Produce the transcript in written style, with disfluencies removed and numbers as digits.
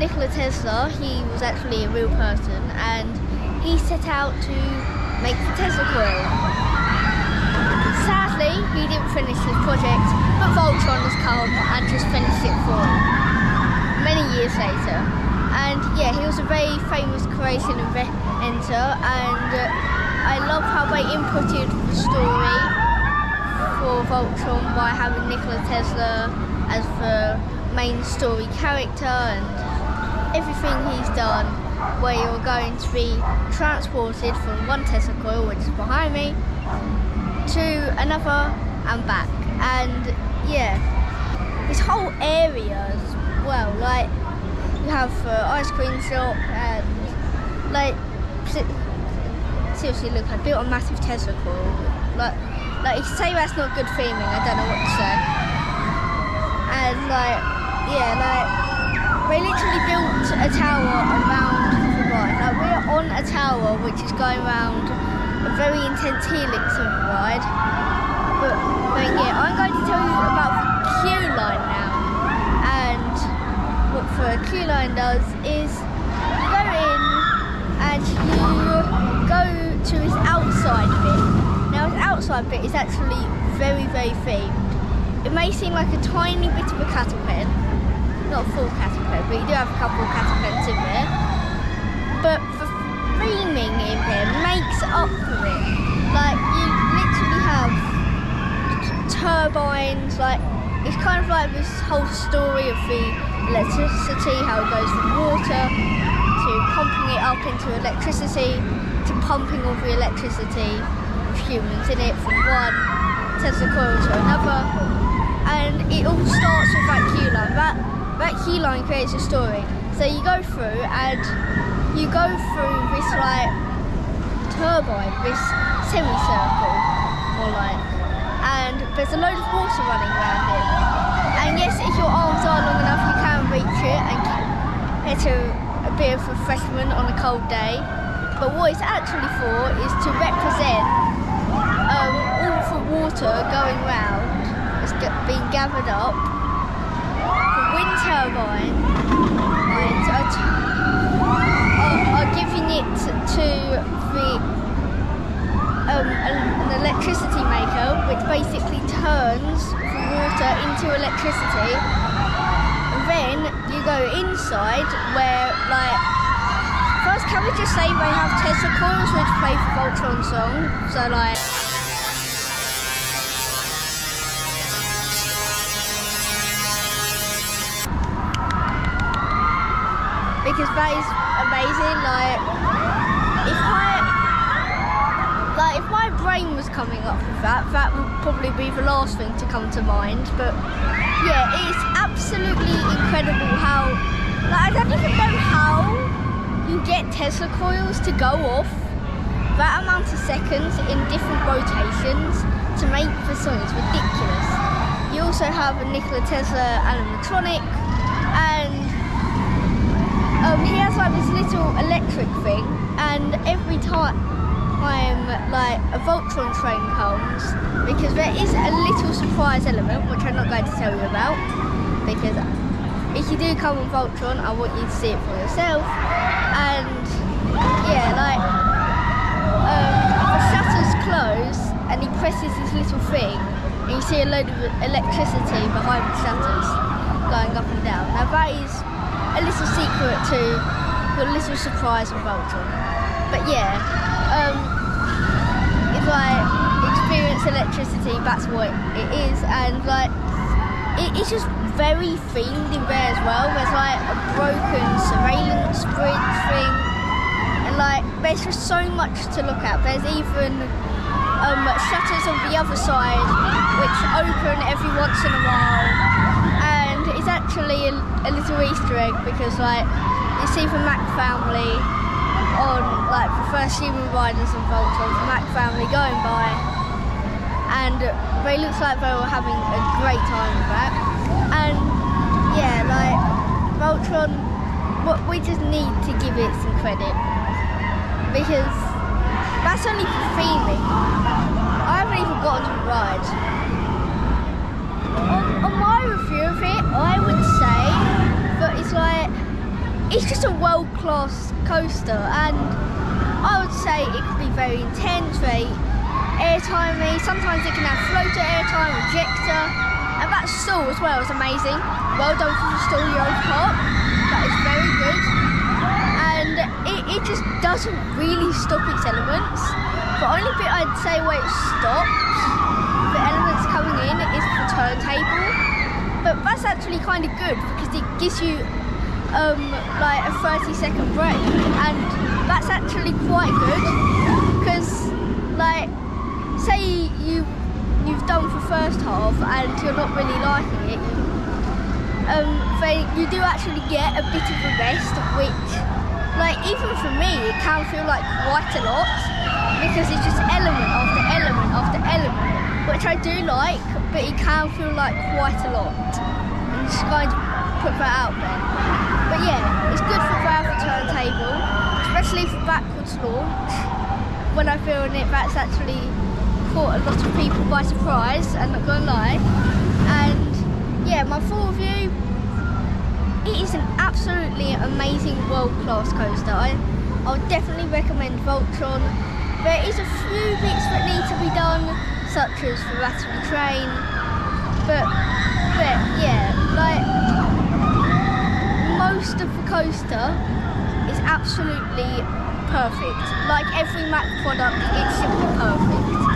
Nikola Tesla, he was actually a real person, and he set out to make the Tesla coil. Sadly, he didn't finish his project, but Voltron has come and just finished it for him many years later. And yeah, he was a very famous Croatian inventor, and I love how they inputted the story for Voltron by having Nikola Tesla as the main story character, and everything he's done, where you're going to be transported from one Tesla coil, which is behind me, to another and back. And yeah, this whole area as well, like you have ice cream shop, and like seriously, look, I built a massive Tesla coil. Like you say that's not good theming, I don't know what to say. And like, yeah, like they literally built a tower around the ride. Like we're on a tower which is going around a very intense helix of the ride. But yeah, I'm going to tell you about the queue line now. And what the queue line does is you go in and you go to this outside bit. Now this outside bit is actually very, very themed. It may seem like a tiny bit of a cattle pen, not a full cattle pen, but you do have a couple of cattle pens in there. But the theming in there makes up for it. Like you literally have turbines, like it's kind of like this whole story of the electricity, how it goes from water to pumping it up into electricity to pumping all the electricity with humans in it from one Tesla coil to another. And it all starts with that queue line. That queue line creates a story. So you go through and you go through this like turbine, this semicircle, more like, and there's a load of water running around it. And yes, if your arms are long enough, you can reach it and get a bit of refreshment on a cold day. But what it's actually for is to represent all the water going round. It's being gathered up. The wind turbine are giving it to an electricity maker, which basically turns the water into electricity. And then you go inside where, like, first can we just say they have Tesla coils which play the Voltron song? So like. Because that is amazing. Like if my brain was coming up with that would probably be the last thing to come to mind. But yeah, it's absolutely incredible how, like, I don't even know how you get Tesla coils to go off that amount of seconds in different rotations to make the song. It's ridiculous. You also have a Nikola Tesla animatronic, and he has like this little electric thing, and every time like a Voltron train comes, because there is a little surprise element which I'm not going to tell you about, because if you do come on Voltron, I want you to see it for yourself. And yeah, like the shutters close and he presses this little thing and you see a load of electricity behind the shutters going up and down. Now that is a little secret to your little surprise of Voltron. But yeah, it's like experience electricity, that's what it is. And like it's just very themed in there as well. There's like a broken surveillance bridge thing, and like there's just so much to look at. There's even shutters on the other side which open every once in a while, and it's actually a little Easter egg, because like you see the Mack family on like the first human riders on Voltron, the Mack family going by, and they look like they were having a great time with that. And yeah, like Voltron, we just need to give it some credit, because that's only for theming. I haven't even gotten to the ride. On my review of it, I would say that it's like it's just a world-class coaster, and I would say it can be very intense, very airtimey. Sometimes it can have floater airtime, ejector, and that stall as well is amazing. Well done for the stall, Europa Park. That is very good, and it just doesn't really stop its elements. The only bit I'd say where it stops the elements coming in is the turntable, but that's actually kind of good because it gives you like a 30-second break, and that's actually quite good because, like, say you've done for first half and you're not really liking it, then you do actually get a bit of a rest, which, like, even for me, it can feel like quite a lot because it's just element after element after element, which I do like, but it can feel like quite a lot. And just kind of put that out there. But yeah, it's good for the turntable, especially for backwards launch. When I feel in it, that's actually caught a lot of people by surprise, I'm not gonna lie. And yeah, my full review, it is an absolutely amazing world-class coaster. I would definitely recommend Voltron. There is a few bits that need to be done, such as the battery train, but yeah, like, most of the coaster is absolutely perfect. Like every Mack product, it's simply perfect.